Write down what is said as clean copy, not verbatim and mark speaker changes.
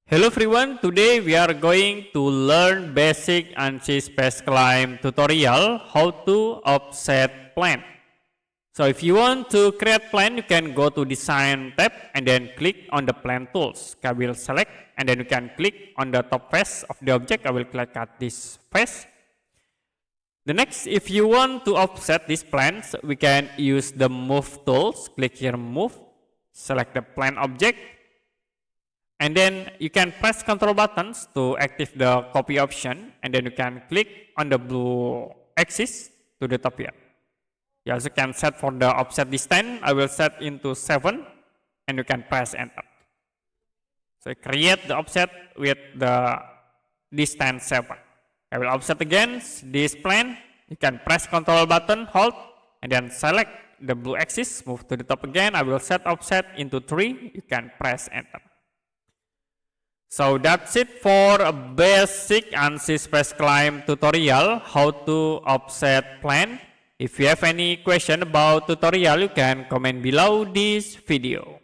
Speaker 1: Hello everyone, today we are going to learn basic Ansys Spaceclaim tutorial how to offset plan. So if you want to create plan, you can go to design tab and then click on the plan tools. I will select and then you can click on the top face of the object. I will click at this face. The next, if you want to offset these plans, we can use the move tools. Click here move, select the plan object. And then you can press control buttons to activate the copy option, and then you can click on the blue axis to the top here. You also can set for the offset distance. I will set into 7 and you can press enter. So create the offset with the distance 7. I will offset against this plane. You can press control button, hold, and then select the blue axis, move to the top again. I will set offset into 3. You can press enter. So that's it for a basic Ansys Spaceclaim tutorial, how to offset plan. If you have any question about tutorial, you can comment below this video.